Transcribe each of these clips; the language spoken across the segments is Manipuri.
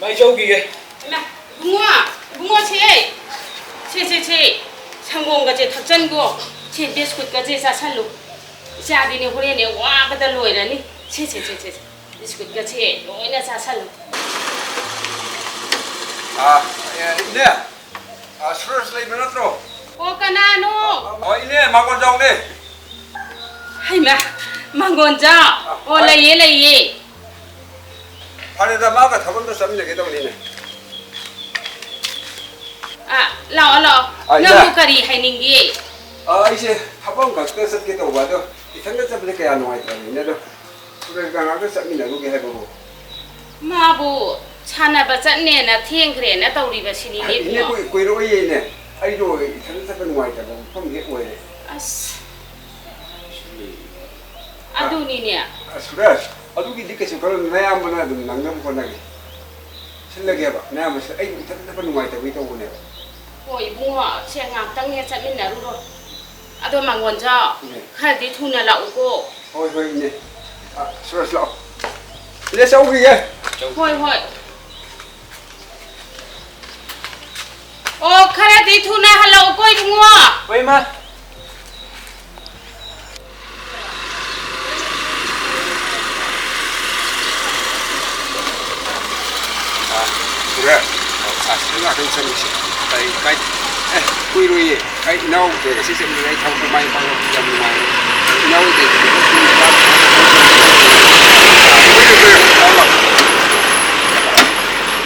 Mai châu kì kìa. Bunga che. Sangong ka che thakchan go. Che biscuit ka che sa salu. Cha di ne hore ne wa ba da loi ra ni. Che. Biscuit ka che loi na sa salu. Ini. Terus lagi mana tu? O kanano. Oh ini mangon jong ni. Hai ma. Mangon ja. O lai ye. Ada dah makan thapun tu sambil kita ni. Lao. Namu kari hai ninggi. Isi thapun kat ke set kita buat tu. Ikan tu sambil kaya nuai tu ni tu. Sudah kan aku sambil nak pergi hai babu. Mabu. Chana baca ni na tiang keren na tahu riba sini ni. Ini kui roi ni. Ayo ikan tu sambil nuai tu. Pun dia nuai. Aduh ni ni. Sudah. Aduh kita kesini kalau naya mana tu nanggam kau lagi. Selagi apa? Naya masa. Ikan tu sambil nuai tu kita punya. Oh ibu ha, saya ngak ni saya minta dulu. Aduh mangon ja. Heikhradi thuna lau ko. Hoi ini. Sudah lau. Ini siapa ke? Hoi. Oh, Heikhradi thuna halau ko ibu ha. Hoi ma. Sudah. Sudah akan selesai. Cái quy rồi cái nấu để xây dựng cái thau của máy bằng dầm này nấu để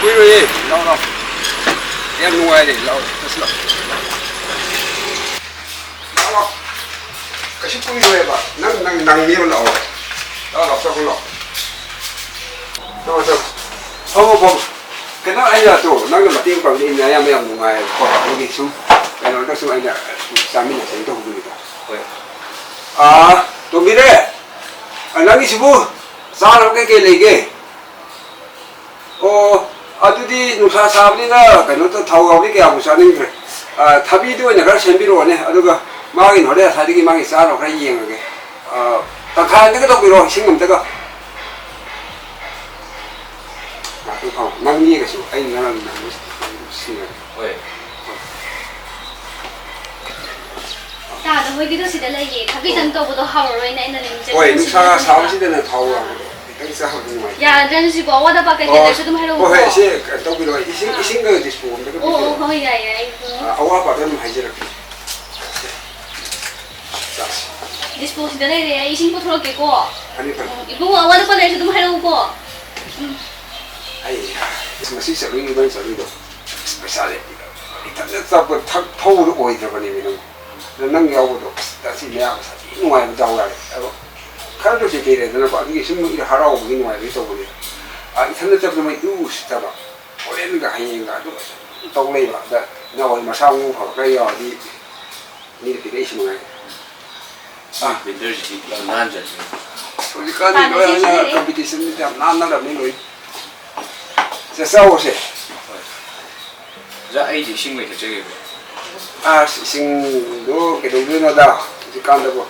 quy rồi lâu em nuôi để lâu lâu cái chút quy rồi bà năng nhiều lâu đó là sao không lâu đó không cái đó anh là tổ nó là tiên còn đi nhà em ngoài khỏi cái gì xuống cái nó xuống anh là sao mình sẽ đâu được tôi biết đấy anh nói cái gì bu sao nó cái này cái tôi đi nụ sa sa đi na cái nó tôi thâu vào cái ông sao nên cái thà biết tôi nhà cái xem biết rồi nè tôi cái mang cái nó đấy thay cái mang cái sa nó cái gì cái ta khai cái đâu biết rồi xin ngầm thế cơ tôi không mang nghe cái số anh nó làm xin rồi. Ta đâu cái đó sẽ là gì? Thằng cái chân tôi bắt đầu học rồi này nên mình. Ôi, nó sao sao chỉ là thâu à? Cái sao học như vậy? Ya,真是我的把cái cái số tôi hay đâu. Ôi, sẽ đâu biết rồi, xin cái gì số cái. Ôi, ya. Ông bà tôi hay gì rồi. Dispose đây này, 이신 거 들어올게 고. 아니 그. 이거 와도 빨리 좀 하려고 고. 아이, 무슨 소리 이런 소리도. 스페셜해. 일단 잡고 타우를 오이 들어가니면 난 여우도 다시 내가 사실 누가야 자오라래. 카르도 제게래. 내가 봐 이게 신문이 하라고 보긴 와야 돼 보니. 인터넷 잡으면 이거 진짜 봐. 원래는 거 아닌가 또 동네 봐. 나 얼마 사고 가까이야 어디 이렇게 돼 있으면 민들지 난자. 우리가 이거야 컴피티션이 좀 난나라면 뭐. 자 싸우세. 자 아이지 신고해 저기. 신도 cái đầu tiên nó đào thì can được rồi.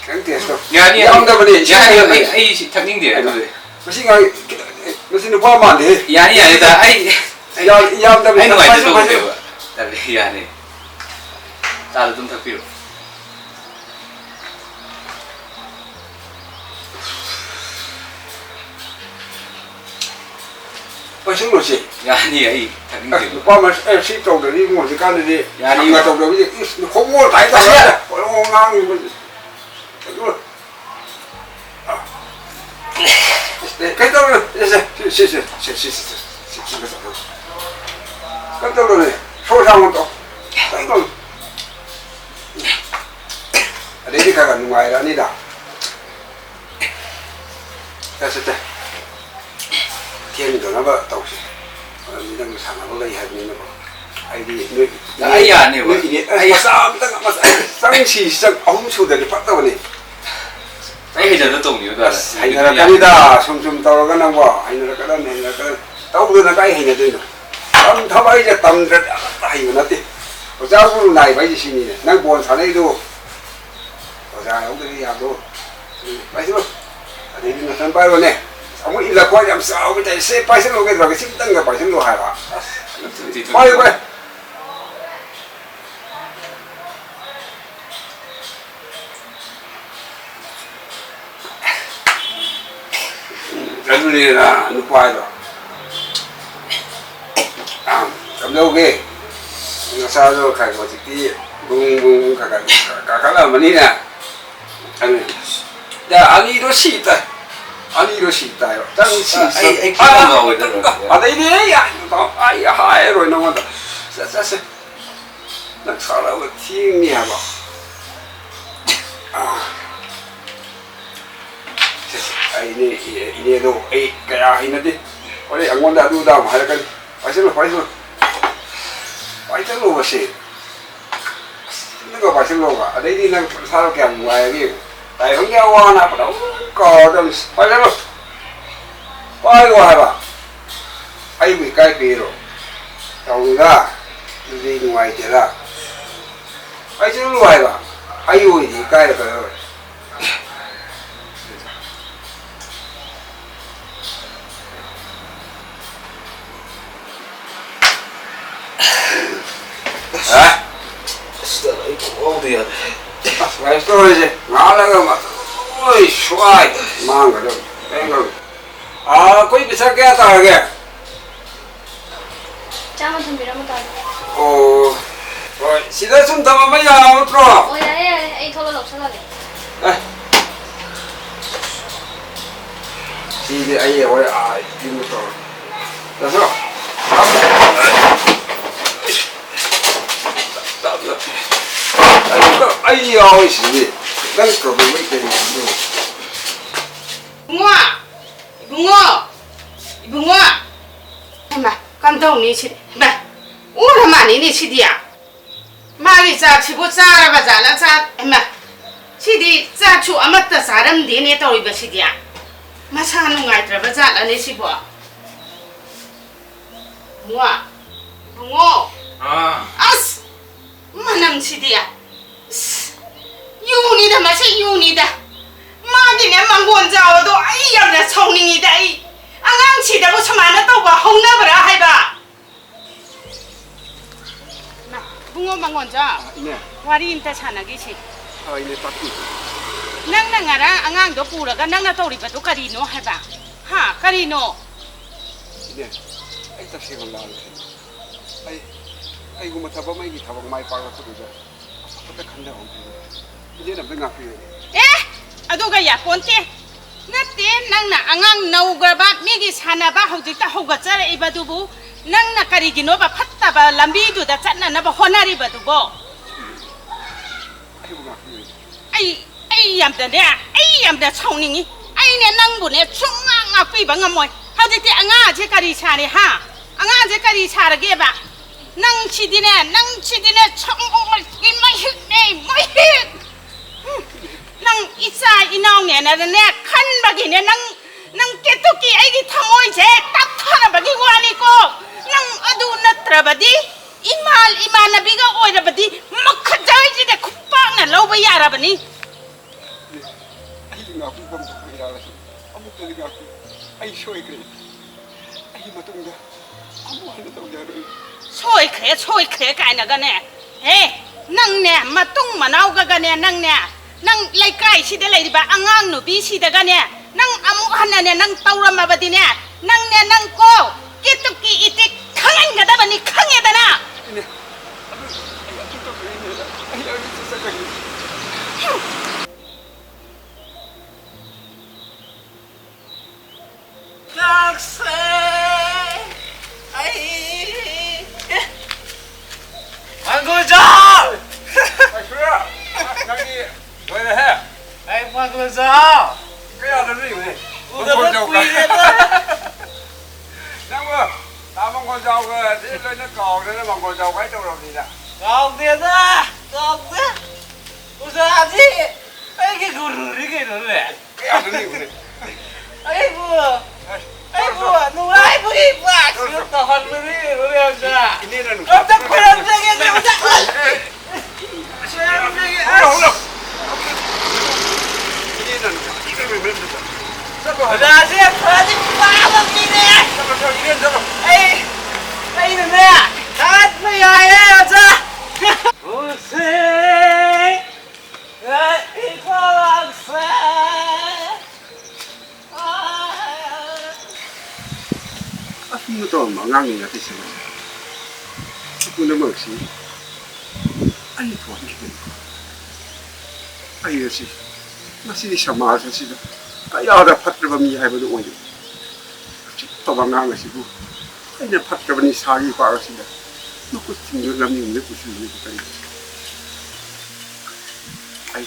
Cái tiền đâu? 야니 야니 아이 탁닝데. 무슨 거 무슨 거 봐만 돼. 야니 아니다. 아이 야 아이 너 아이도 또 돼요. 달리 야니. 따로 좀 탁비로. 무슨 거지? 야니 아이 탁닝데. 봐만 시 쪽도 이 뭐지 간데. 야니 이거 쪽도 이제 공을 다 했다. 엉망 이거. cái đó là cái đó là số sang một cái đó đấy thì cả ngoài đó đi đâu ta sẽ thế thiên rồi nó vợ tàu mình đang sản nó lấy hết mình nó ai đi nuôi ai à nhiều ai sao ta sang chỉ sang ông chủ để phát tàu này ai giờ nó tùng nhiều rồi. hay là cái đó, xong tao cái năng bỏ, hay là cái đó này là cái tao đưa nó cái hình này rồi, tao bây giờ tầm rất hay mà nó đi, 오자고 나이 바이 시니네 난 본 사내도 오자 형들이 야도 빠이로 아니 무슨 빠이로네 아무 일라 거야 싸우고 때 빠이로 오게 들어가 식당 가 빠이로 하라 빠이 빠이 Alhamdulillah, lupa itu. Kalau ke, nasa tu kai kau citi, bung kakak lah mana ni? Ya, ani itu sita, yo. Jangan sita. Ada ini ya, ayah hai roy nama tu. Saya, nak salah buat tinggi apa? ini tu kayak ini deh. Oleh angwan dah tu dah mahal kan. Pasal lo masih. Ini kau pasal lo ka. Ada ini nak salah kayak muai ni. Tapi orang yang awak nak pada kau dah pasal lo. Pasal lo apa? Ayu bikai biru. Tahu enggak? Ini muai je lah. Pasal lo apa? Ayu ini bikai kalau. dia. Resto aja, malah kan, oi, suai, mangga dong, enggak. कोई bisa क्या था क्या? Jangan sembira mutan. Oh, sida sun tama mai ya utro. Oh ya, tholo lok sala le. Sida ai oi di utro. Dasro. Ai oi sini, kan kau boleh jadi dulu. Bunga, emma, kan tahu ni sih, bah, udah mana ni sih dia? Mari cak cipu cara baca cak, emma, sih di cak cu amat tersaram dia ni tahu ibu sih dia, masa nungai terbaca lah ni sih buah, bunga, as, mana sih dia? Yuni dah masih Yuni dah. Magi ni manggon jauh tu, ayam dah cawning ini dah. Angang cita bu semana tu bah, hong nak berahai bah. Nah, bunga manggon jauh. Ini. Wari inta cana gisi. Ini pasti. Nang ngara angang do pura kan nang tahu riba tu karino hai bah. Ha, karino. Ini. Ay tak sih malah. Ay gua mata apa mai kita apa mai parah tu juga. Apa kanda orang tu. Ini nak dengar apa? Aduga ya ponte. Nate nang na angang naugraba migi sana ba hojita hogachara ibadubu nang na karigino ba phatta ba lambi du da chatna na ba honari ba dubo. Ai yam da ne ai yam da chawningi ai ne nang bu ne chunga nga pi ba ngamoy hojiti anga je kari chare ha anga je kari chare ge ba nang chidine chong in my hit name my hit nang isa inaw ne na ne khan bagi ne nang ketuki ai gi thamoi je tap thana bagi wani ko nang adu natrabadi imal imanabi ga oirabadi makhajai ji de khuppa na loba yarabani ai ngaku bom ko ira la amuk tadi ngaku ai shoi kre ai matung da amu hanu tau jaru soi khe kai na ga ne he nang ne matung manau ga ne nang laikai si de lai ba angang nu bi si da ga ne nang amu hana ne nang tauram ma badi ne nang ko kituki iti khangan ga da bani khange da na ini aku tak ini ai susah lagi Lakse ai Manggoja ai sudah lagi boleh he ai Manggoja kaya ada ni ni udah kui dah nang ba tamang con dâu ke đi lên nó còn nữa bằng con dâu cái đâu rồi gì nè còn tiền đó udah gì ai cái guru ni cái đó nè cái ăn cái gì ai bua nulai bui pak sudah tahan beri boleh aja ini dah tak pernah lagi 어자지 그러지 마법이네. 에이는 내야 다스야해 여자. 우세 이거랑세. 아무도 망강이가 되시네. 그는 뭐지? 아니 도와주겠네. 아이씨, 마시 샤마하시다. 아야다 파트범이 해보도 오요. 도망가시고, 그냥 파트범이 사기 바라시다. 놓고 tinggallam이 없네 부수는 거까지. 아이,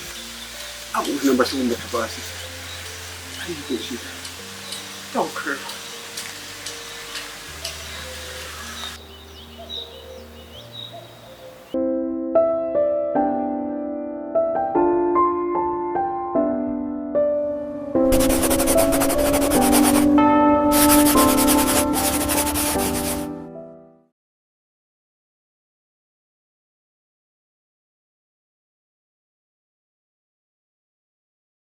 아무나 마시고 못 해봐시. 아이고 시다. 또 그래.